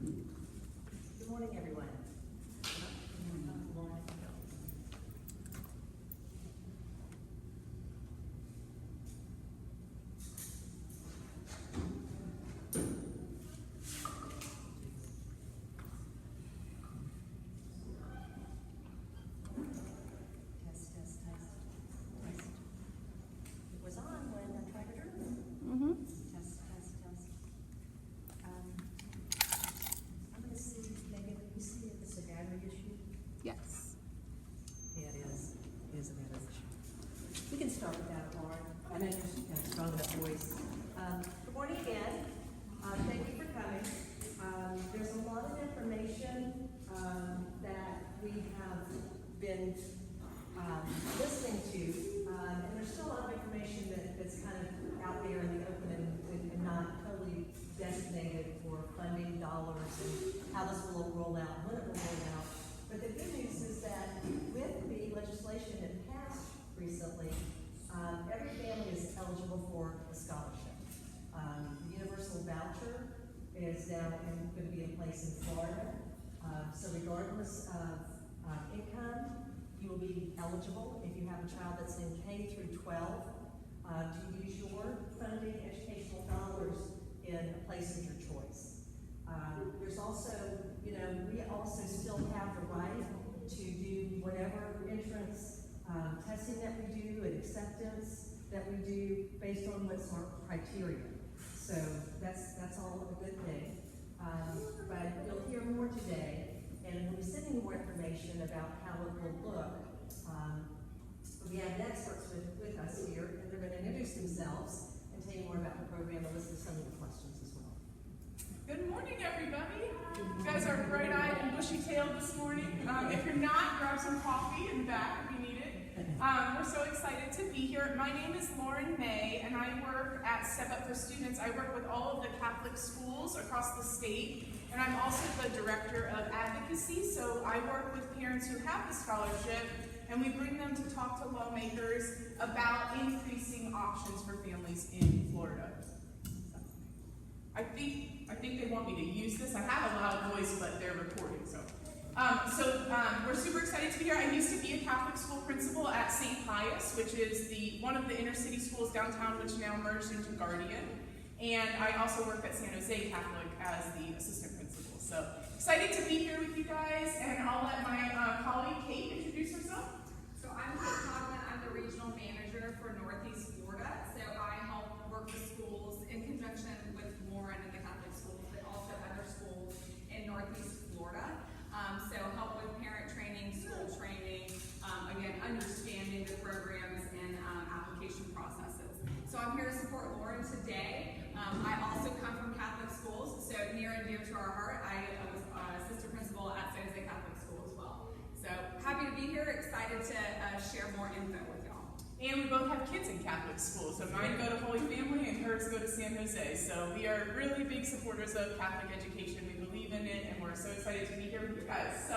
Good morning, everyone. Test, test, test, test. It was on when I tried it earlier. Test, test, test. I'm gonna see, Megan, can you see if it's a battery issue? Yes. Yeah, it is. It is a battery issue. We can start with that, Lauren. I know you've got a strong enough voice. Good morning again. Thank you for coming. There's a lot of information that we have been listening to, and there's still a lot of information that's kind of out there in the open and not totally designated for funding dollars and how this will roll out, when it will roll out. But the good news is that with the legislation that passed recently, every family is eligible for a scholarship. The universal voucher is now going to be in place in Florida. So regardless of income, you will be eligible if you have a child that's in K through 12 to use your funding educational dollars in a place of your choice. There's also, we also still have the right to do whatever entrance testing that we do and acceptance that we do based on what's our criteria. So that's all a good thing. But you'll hear more today, and we'll be sending you more information about how it will look. We have experts with us here, and they're going to introduce themselves and tell you more about the program and listen to some of the questions as well. Good morning, everybody. You guys are bright-eyed and bushy-tailed this morning. If you're not, grab some coffee in the back if you need it. We're so excited to be here. My name is Lauren May, and I work at Step Up for Students. I work with all of the Catholic schools across the state, and I'm also the director of advocacy. So I work with parents who have the scholarship, and we bring them to talk to lawmakers about increasing options for families in Florida. I think they want me to use this. I have a loud voice, but they're recording, so. We're super excited to be here. I used to be a Catholic school principal at St. Pius, which is one of the inner city schools downtown, which now merged into Guardian. And I also work at San Jose Catholic as the assistant principal. So excited to be here with you guys, and I'll let my colleague Kate introduce herself. So I'm Kate Coughlin. I'm the regional manager for Northeast Florida. So I help work with schools in conjunction with Warren and the Catholic schools, but also other schools in Northeast Florida. So help with parent training, school training, again, understanding the programs and application processes. So I'm here to support Lauren today. I also come from Catholic schools, so near and dear to our heart. I was assistant principal at San Jose Catholic School as well. So happy to be here, excited to share more info with y'all. And we both have kids in Catholic schools. So mine go to Holy Family and hers go to San Jose. So we are really big supporters of Catholic education. We believe in it, and we're so excited to be here with you guys. So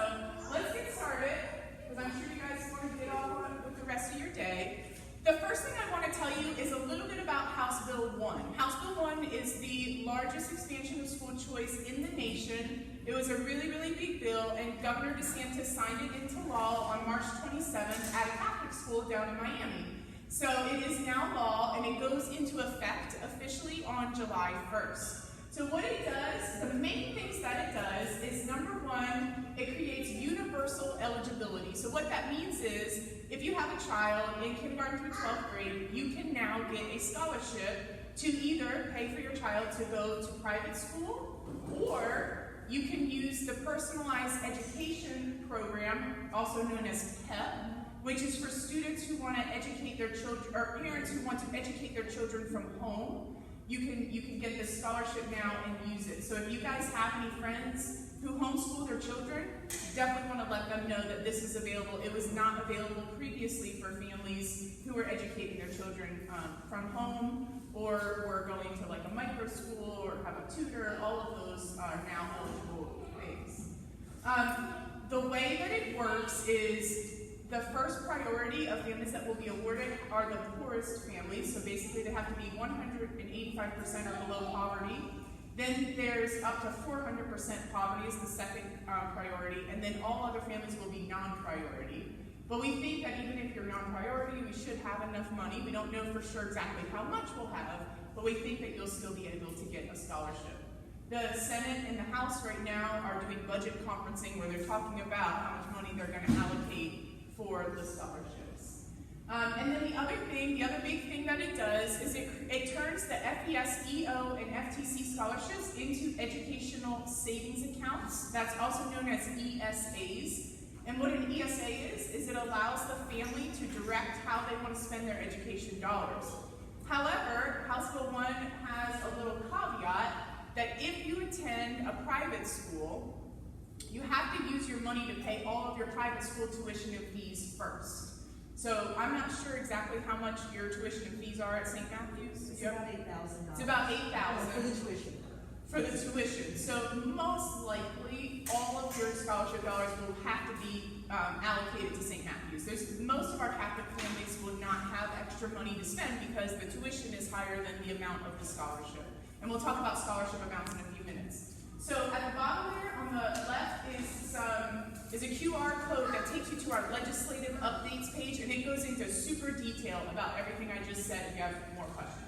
let's get started, because I'm sure you guys want to get on with the rest of your day. The first thing I want to tell you is a little bit about House Bill 1. House Bill 1 is the largest expansion of school choice in the nation. It was a really, really big bill, and Governor DeSantis signed it into law on March 27th at a Catholic school down in Miami. So it is now law, and it goes into effect officially on July 1st. So what it does, the main things that it does is, number one, it creates universal eligibility. So what that means is, if you have a child in kindergarten through 12th grade, you can now get a scholarship to either pay for your child to go to private school, or you can use the Personalized Education Program, also known as PEP, which is for students who want to educate their children, or parents who want to educate their children from home. You can get this scholarship now and use it. So if you guys have any friends who homeschool their children, definitely want to let them know that this is available. It was not available previously for families who were educating their children from home, or were going to like a micro school or have a tutor. All of those are now eligible things. The way that it works is, the first priority of families that will be awarded are the poorest families. So basically they have to be 185% or below poverty. Then there's up to 400% poverty is the second priority, and then all other families will be non-priority. But we think that even if you're non-priority, we should have enough money. We don't know for sure exactly how much we'll have, but we think that you'll still be able to get a scholarship. The Senate and the House right now are doing budget conferencing where they're talking about how much money they're going to allocate for the scholarships. And then the other big thing that it does is it turns the FES, EO, and FTC scholarships into educational savings accounts. That's also known as ESAs. And what an ESA is it allows the family to direct how they want to spend their education dollars. However, House Bill 1 has a little caveat that if you attend a private school, you have to use your money to pay all of your private school tuition and fees first. So I'm not sure exactly how much your tuition and fees are at St. Matthew's. It's about $8,000. It's about $8,000 For the tuition. for the tuition. So most likely, all of your scholarship dollars will have to be allocated to St. Matthew's. Most of our Catholic families will not have extra money to spend because the tuition is higher than the amount of the scholarship. And we'll talk about scholarship amounts in a few minutes. So at the bottom there on the left is a QR code that takes you to our legislative updates page, and it goes into super detail about everything I just said if you have more questions.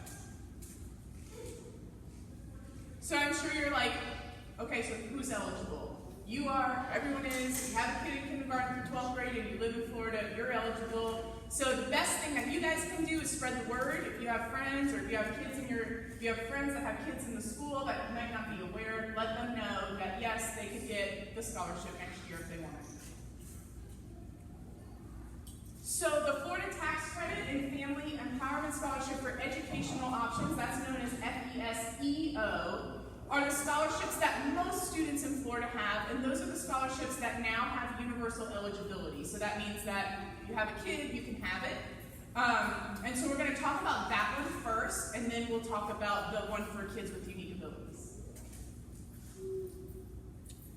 So I'm sure you're like, okay, so who's eligible? You are, everyone is, you have a kid in kindergarten through 12th grade and you live in Florida, you're eligible. So the best thing that you guys can do is spread the word. If you have friends or if you have kids if you have friends that have kids in the school that might not be aware, let them know that yes, they could get the scholarship next year if they want it. So the Florida Tax Credit and Family Empowerment Scholarship for Educational Options, that's known as FES-EO, are the scholarships that most students in Florida have, and those are the scholarships that now have universal eligibility. So that means that if you have a kid, you can have it. And so we're going to talk about that one first, and then we'll talk about the one for kids with unique abilities.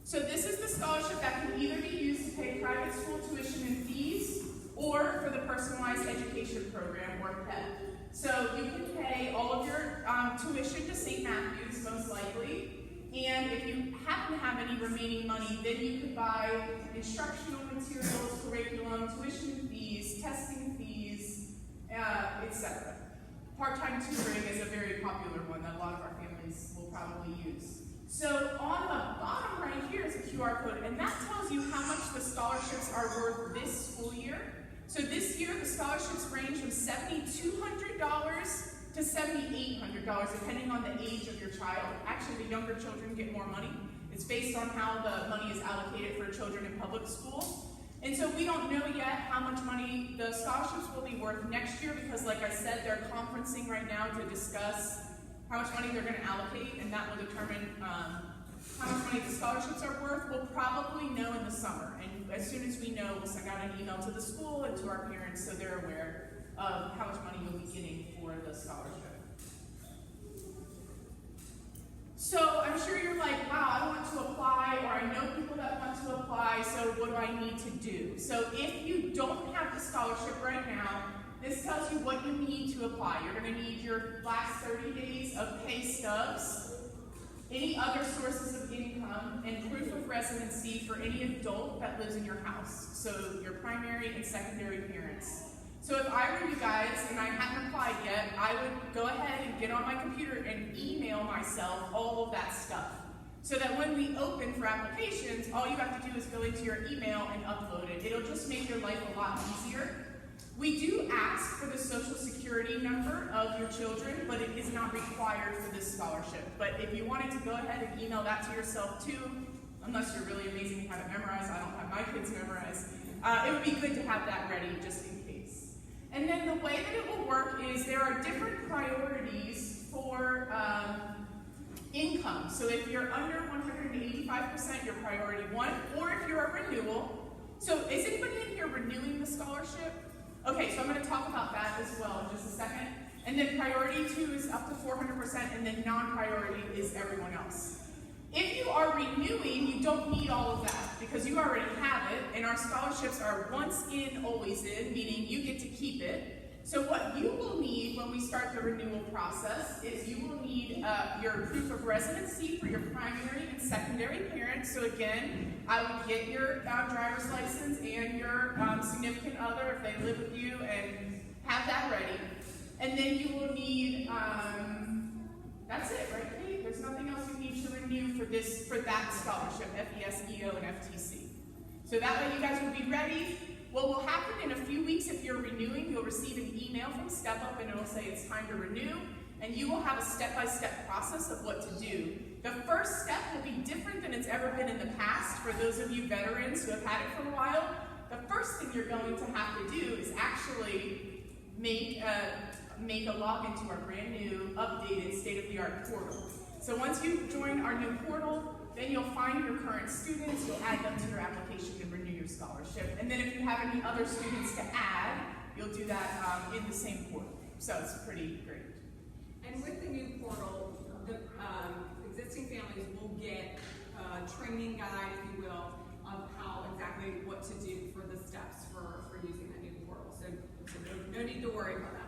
So this is the scholarship that can either be used to pay private school tuition and fees, or for the Personalized Education Program, or PEP. So you can pay all of your tuition to St. Matthew's, most likely, and if you happen to have any remaining money, then you could buy instructional materials, curriculum, tuition fees, testing fees, etc. Part-time tutoring is a very popular one that a lot of our families will probably use. So on the bottom right here is a QR code, and that tells you how much the scholarships are worth this school year. So this year, the scholarships range from $7,200 to $7,800, depending on the age of your child. Actually, the younger children get more money. It's based on how the money is allocated for children in public school. And so we don't know yet how much money the scholarships will be worth next year because, like I said, they're conferencing right now to discuss how much money they're going to allocate, and that will determine how much money the scholarships are worth. We'll probably know in the summer, and as soon as we know, we'll send out an email to the school and to our parents so they're aware of how much money you'll be getting for the scholarship. So I'm sure you're like, wow, I want to apply, or I know people that want to apply, so what do I need to do? So if you don't have the scholarship right now, this tells you what you need to apply. You're going to need your last 30 days of pay stubs, any other sources of income, and proof of residency for any adult that lives in your house. So your primary and secondary parents. So if I were you guys and I hadn't applied yet, I would go ahead and get on my computer and email myself all of that stuff. So that when we open for applications, all you have to do is go into your email and upload it. It'll just make your life a lot easier. We do ask for the social security number of your children, but it is not required for this scholarship. But if you wanted to go ahead and email that to yourself too, unless you're really amazing and have it memorized, I don't have my kids memorized, it would be good to have that ready just in case. And then the way that it will work is there are different priorities for income. So if you're under 185%, you're priority 1, or if you're a renewal. So is anybody in here renewing the scholarship? Okay, so I'm going to talk about that as well in just a second. And then priority 2 is up to 400%, and then non-priority is everyone else. If you are renewing, you don't need all of that because you already have it, and our scholarships are once in, always in, meaning you get to keep it. So what you will need when we start the renewal process is you will need your proof of residency for your primary and secondary parents. So again, I would get your driver's license and your significant other if they live with you, and have that ready. And then you will need, that's it, right, Kate? There's nothing else you need to renew for that scholarship, FES, EO, and FTC. So that way you guys will be ready. What will happen in a few weeks if you're renewing, you'll receive an email from Step Up and it'll say it's time to renew, and you will have a step-by-step process of what to do. The first step will be different than it's ever been in the past for those of you veterans who have had it for a while. The first thing you're going to have to do is actually make a login to our brand new, updated, state-of-the-art portal. So once you join our new portal, then you'll find your current students, you'll add them to your application and renew your scholarship. And then if you have any other students to add, you'll do that in the same portal. So it's pretty great. And with the new portal, the existing families will get a training guide, if you will, of how exactly what to do for the steps for using that new portal. So no need to worry about that.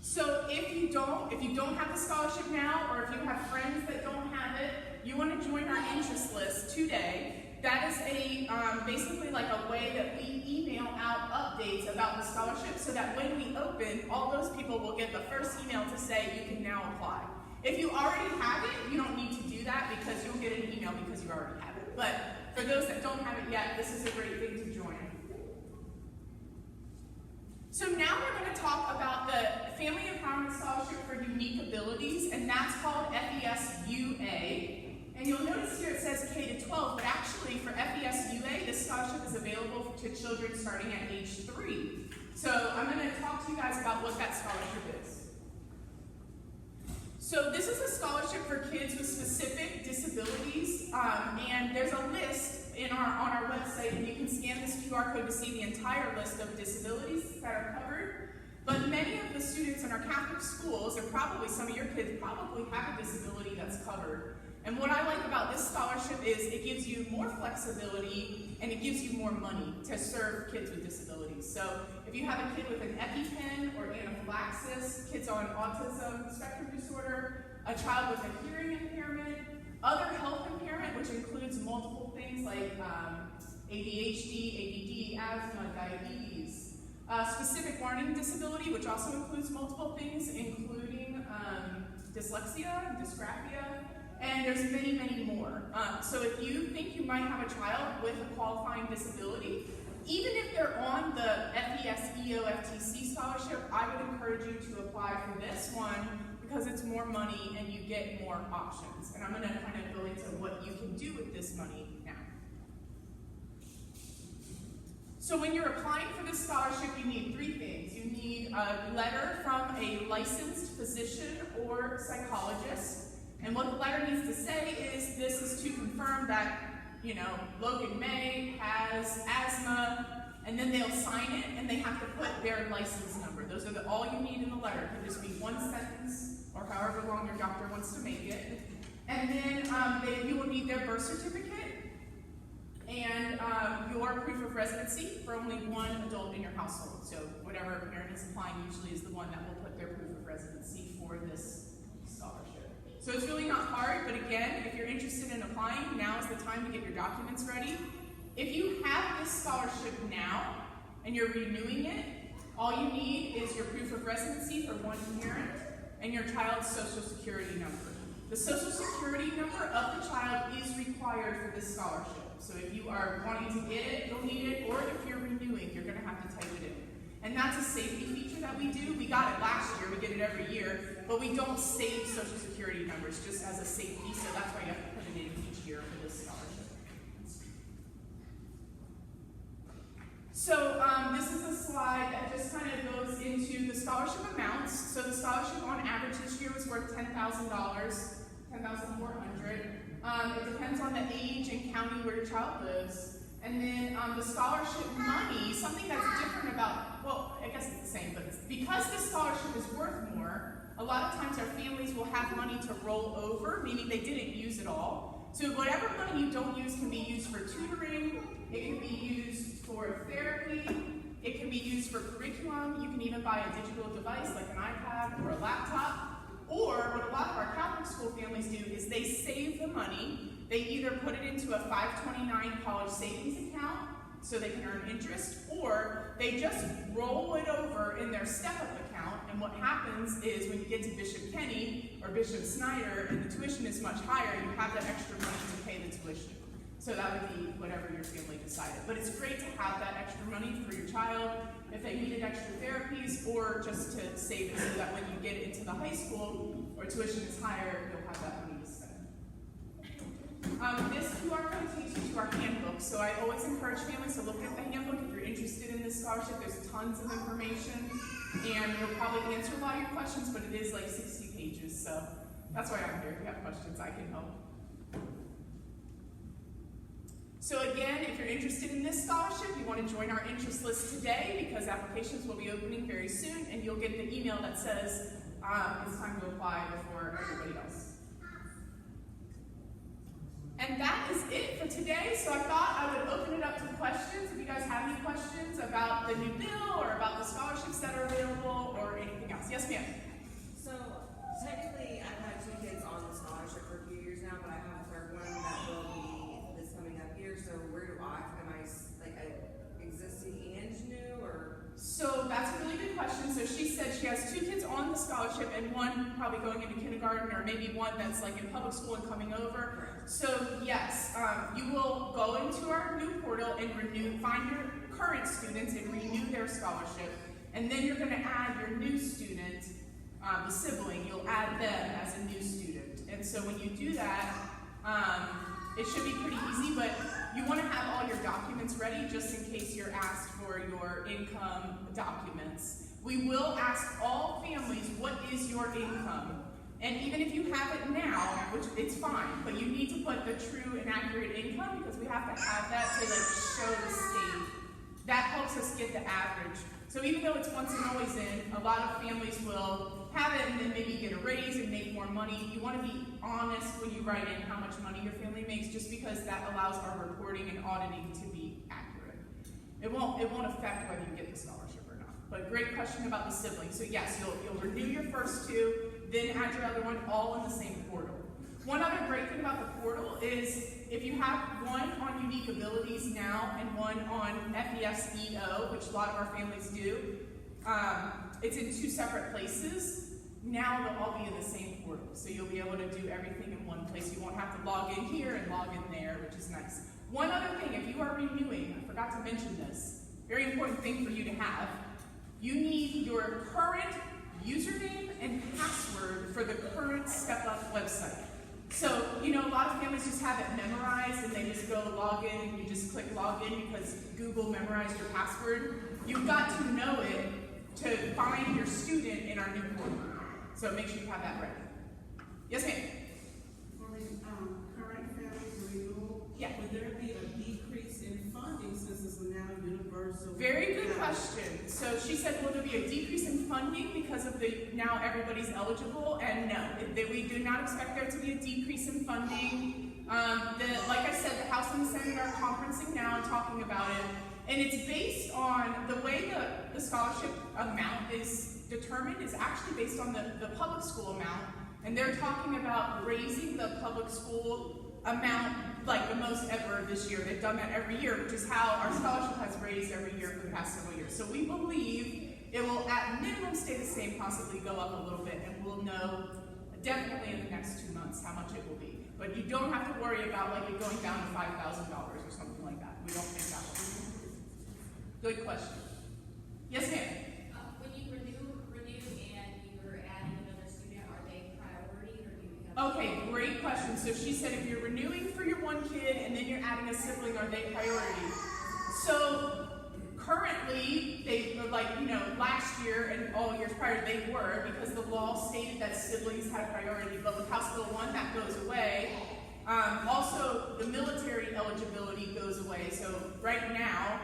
So if you don't have the scholarship now, or if you have friends that don't have it, you want to join our interest list today. That is basically like a way that we email out updates about the scholarship so that when we open, all those people will get the first email to say you can now apply. If you already have it, you don't need to do that because you'll get an email because you already have it. But for those that don't have it yet, this is a great thing to join. So now we're going to talk about the Family Empowerment Scholarship for Unique Abilities, and that's called FES-UA. And you'll notice here it says K-12, but actually for FES-UA, this scholarship is available to children starting at age 3. So I'm going to talk to you guys about what that scholarship is. So this is a scholarship for kids with specific disabilities, and there's a list on our website, and you can scan this QR code to see the entire list of disabilities that are covered. But many of the students in our Catholic schools, or probably some of your kids, probably have a disability that's covered. And what I like about this scholarship is it gives you more flexibility and it gives you more money to serve kids with disabilities. So if you have a kid with an EpiPen or anaphylaxis, kids on autism spectrum disorder, a child with a hearing impairment, other health impairment, which includes multiple things like ADHD, ADD, asthma, diabetes, specific learning disability, which also includes multiple things, including dyslexia, dysgraphia, and there's many, many more. So if you think you might have a child with a qualifying disability, even if they're on the FES-EO-FTC scholarship, I would encourage you to apply for this one because it's more money and you get more options. And I'm going to kind of go into what you can do with this money now. So when you're applying for this scholarship, you need 3 things. You need a letter from a licensed physician or psychologist. And what the letter needs to say is this is to confirm that, Logan May has asthma, and then they'll sign it, and they have to put their license number. Those are all you need in the letter. It can just be 1 sentence, or however long your doctor wants to make it. And then you will need their birth certificate, and your proof of residency for only 1 adult in your household. So whatever parent is applying usually is the one that will put their proof of residency for this scholarship. So it's really not hard, but again, if you're interested in applying, now is the time to get your documents ready. If you have this scholarship now and you're renewing it, all you need is your proof of residency for 1 parent and your child's social security number. The social security number of the child is required for this scholarship. So if you are wanting to get it, you'll need it, or if you're renewing, you're going to have to type it in. And that's a safety feature that we do. We got it last year, we get it every year, but we don't save social security numbers just as a safety, so that's why you have to put it in each year for this scholarship. So this is a slide that just kind of goes into the scholarship amounts. So the scholarship on average this year was worth $10,000, $10,400. It depends on the age and county where your child lives. And then the scholarship money, something that's different about, well, I guess it's the same, but because this scholarship is worth more, a lot of times our families will have money to roll over, meaning they didn't use it all. So whatever money you don't use can be used for tutoring, it can be used for therapy, it can be used for curriculum. You can even buy a digital device like an iPad or a laptop. Or what a lot of our Catholic school families do is they save the money. They either put it into a 529 college savings account so they can earn interest, or they just roll it over in their step-up account. And what happens is when you get to Bishop Kenny or Bishop Snyder and the tuition is much higher, you have that extra money to pay the tuition. So that would be whatever your family decided. But it's great to have that extra money for your child if they needed extra therapies, or just to save it so that when you get into the high school or tuition is higher, you'll have that money to spend. This QR code takes you to our handbook. So I always encourage families to look at the handbook if you're interested in this scholarship. There's tons of information, and it'll probably answer a lot of your questions, but it is like 60 pages. So that's why I'm here. If you have questions, I can help. So again, if you're interested in this scholarship, you want to join our interest list today, because applications will be opening very soon, and you'll get the email that says it's time to apply before everybody else. And that is it for today. So I thought I would open it up to questions. If you guys have any questions about the new bill or about the scholarships that are available or anything else. Yes, ma'am. So technically, I've had 2 kids on the scholarship for a few years now, but I have a third one that will be this coming up here. So where do am I like existing and new, or? So that's a really good question. So she said she has 2 kids on the scholarship and one probably going into kindergarten, or maybe one that's like in public school and coming over. So yes, you will go into our new portal and find your current students and renew their scholarship. And then you're going to add your new student, the sibling, you'll add them as a new student. And so when you do that, it should be pretty easy, but you want to have all your documents ready just in case you're asked for your income documents. We will ask all families, what is your income? And even if you have it now, which it's fine, but you need to put the true and accurate income, because we have to have that to show the state. That helps us get the average. So even though it's once and always in, a lot of families will have it and then maybe get a raise and make more money. You want to be honest when you write in how much money your family makes, just because that allows our reporting and auditing to be accurate. It won't affect whether you get the scholarship or not. But great question about the siblings. So yes, you'll renew your first 2, then add your other one, all in the same portal. One other great thing about the portal is if you have one on Unique Abilities now and one on FES-EO, which a lot of our families do, it's in 2 separate places. Now they'll all be in the same portal, so you'll be able to do everything in one place. You won't have to log in here and log in there, which is nice. One other thing, if you are renewing, I forgot to mention this, very important thing for you to have, you need your current username and password for the current Step Up website. So, a lot of families just have it memorized and they just go log in and you just click log in because Google memorized your password. You've got to know it to find your student in our new portal. So make sure you have that ready. Yes, ma'am? For the current family renewal, Yeah. would there be a decrease in funding since it's now universal? Very good question. So she said, will there be a decrease in funding because of now everybody's eligible? And no, we do not expect there to be a decrease in funding. Like I said, the House and the Senate are conferencing now and talking about it. And it's based on the way the scholarship amount is determined is actually based on the public school amount. And they're talking about raising the public school amount like the most ever this year. They've done that every year, which is how our scholarship has raised every year for the past several years. So we believe it will at minimum stay the same, possibly go up a little bit, and we'll know definitely in the next 2 months how much it will be. But you don't have to worry about like it going down to $5,000 or something like that. We don't think that will. Good question. Yes, ma'am. When you renew and you're adding another student, are they priority or do you have? Okay, great question. So she said if you're renewing for your one kid and then you're adding a sibling, are they priority? So currently, they were last year and all years prior, they were, because the law stated that siblings had priority. But with House Bill 1, that goes away. Also, the military eligibility goes away. So right now,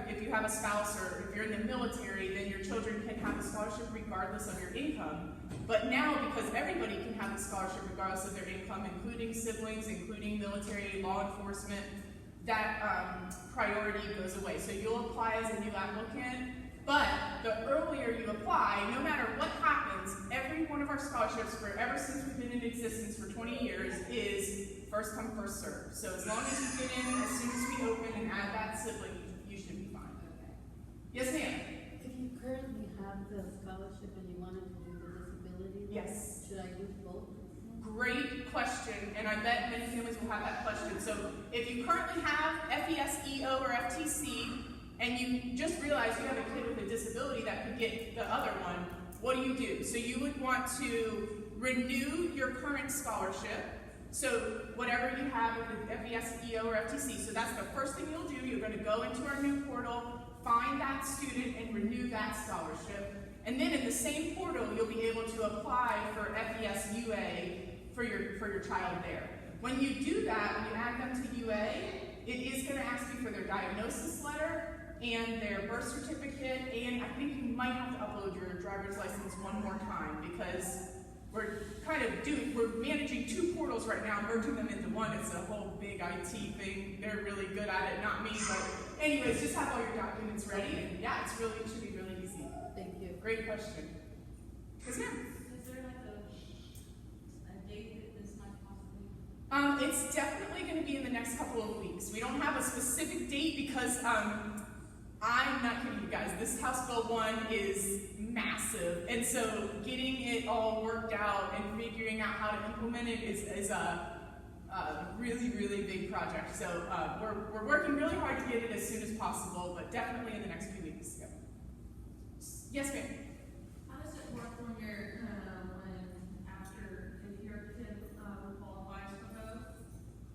If you have a spouse or if you're in the military, then your children can have a scholarship regardless of your income. But now, because everybody can have a scholarship regardless of their income, including siblings, including military, law enforcement, that priority goes away. So you'll apply as a new applicant, but the earlier you apply, no matter what happens, every one of our scholarships, ever since we've been in existence for 20 years, is first come, first serve. So as long as you get in, as soon as we open and add that sibling, you should be fine. Okay. Yes, ma'am? If you currently have the scholarship and you wanted to do the disability, Yes. should I use both? Great question, and I bet many families will have that question. So if you currently have FES-EO or FTC, and you just realize you have a kid with a disability that could get the other one, what do? So you would want to renew your current scholarship. So whatever you have with the FES-EO or FTC, so that's the first thing you'll do. You're going to go into our new portal, find that student, and renew that scholarship. And then in the same portal, you'll be able to apply for FES-UA for your child there. When you do that, when you add them to UA, it is going to ask you for their diagnosis letter and their birth certificate, and I think you might have to upload your driver's license one more time because we're managing two portals right now, merging them into one. It's a whole big IT thing. They're really good at it, not me, but anyways, just have all your documents ready, and yeah, it should be really easy. Thank you. Great question. Yes, ma'am? Is there like a date that this might possibly? It's definitely going to be in the next couple of weeks. We don't have a specific date because I'm not kidding you guys. This House Bill 1 is massive, and so getting it all worked out and figuring out how to implement it is a really, really big project. So we're working really hard to get it as soon as possible, but definitely in the next few weeks. Yep. Yes, ma'am. How does it work when you're, if your kid qualifies for both?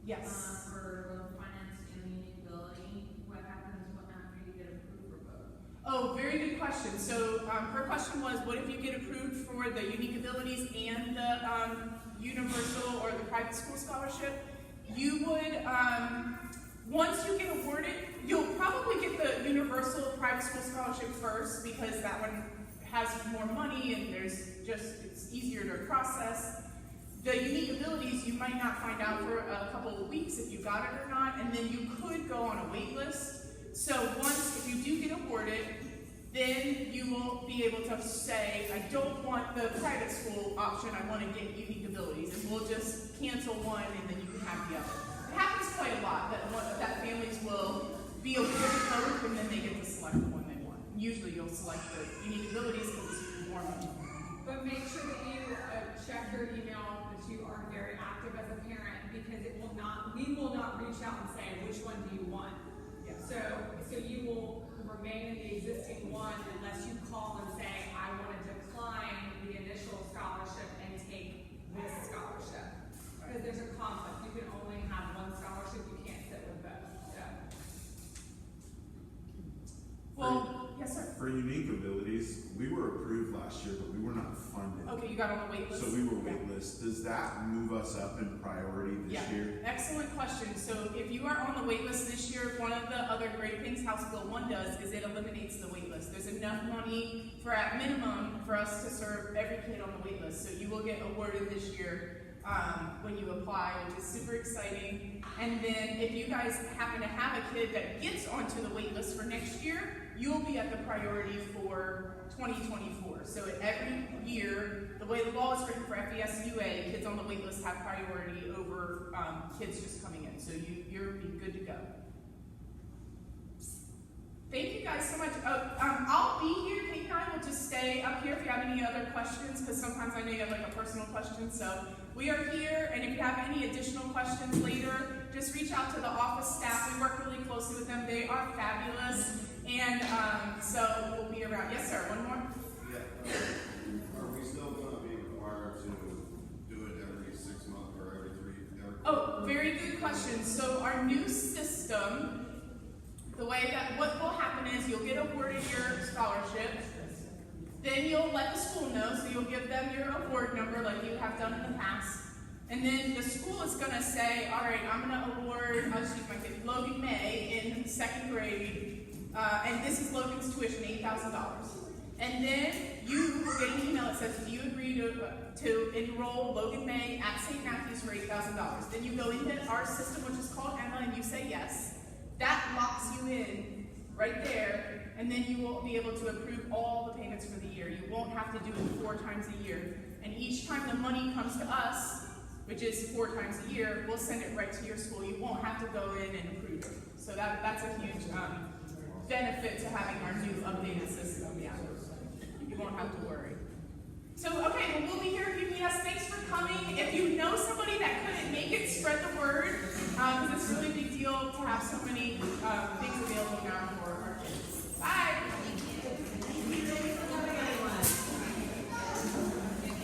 Yes. For both finance and unique ability, what happens after you get approved for both? Oh, very good question. So her question was, what if you get approved for the unique abilities and the universal or the private school scholarship? You would, once you get awarded, you'll probably get the universal private school scholarship first because that one has more money and it's easier to process. The unique abilities, you might not find out for a couple of weeks if you got it or not, and then you could go on a wait list. So if you do get awarded, then you will be able to say, I don't want the private school option, I want to get unique abilities, and we'll just cancel one and then you can have the other. It happens quite a lot that families will be awarded both and then they get to select the one they want. Usually you'll select the unique abilities because it's more money. But make sure that you check your email, that you are very active as a parent, because we will not reach out and say, which one do you want? Yeah. So you will remain in the existing one unless you call and say, I want to decline the initial scholarship and take this scholarship. Because there's a conflict. You can only have one scholarship, you can't sit with both. So. Well, yes sir. For unique abilities, we were approved last year, but we were not funded. Okay, you got on the wait list. So we were Yeah. waitlist. Does that move us up in priority this Yeah, year? excellent question. So if you are on the wait list this year, one of the other great things House Bill 1 does is it eliminates the wait list. There's enough money for, at minimum, for us to serve every kid on the wait list. So you will get awarded this year when you apply, which is super exciting. And then if you guys happen to have a kid that gets onto the wait list for next year, you'll be at the priority for 2024. So every year, the way the law is written for FES-UA, kids on the wait list have priority over kids just coming in. So you're good to go. Thank you guys so much. I'll be here. Kate and I will just stay up here if you have any other questions, because sometimes I know you have like a personal question. So we are here, and if you have any additional questions later, just reach out to the office staff. We work really closely with them. They are fabulous. And so we'll be around. Yes, sir. One more? Yeah. Are we still going to be required to do it every 6 months or every 3? Oh, very good question. So our new system, the way that what will happen is you'll get awarded your scholarship. Then you'll let the school know, so you'll give them your award number like you have done in the past. And then the school is going to say, all right, I'm going to award, I'll just use my kid, Logan May in second grade, and this is Logan's tuition, $8,000. And then you will get an email that says, do you agree to enroll Logan May at St. Matthew's for $8,000? Then you go into our system, which is called Emma, and you say yes. That locks you in right there, and then you will be able to approve all the payments for the year. You won't have to do it 4 times a year. And each time the money comes to us, which is 4 times a year, we'll send it right to your school. You won't have to go in and approve it. So that's a huge benefit to having our new updated system. Yeah, you won't have to worry. So, okay, well, we'll be here if you need us. Thanks for coming. If you know somebody that couldn't make it, spread the word, because it's really a big deal to have so many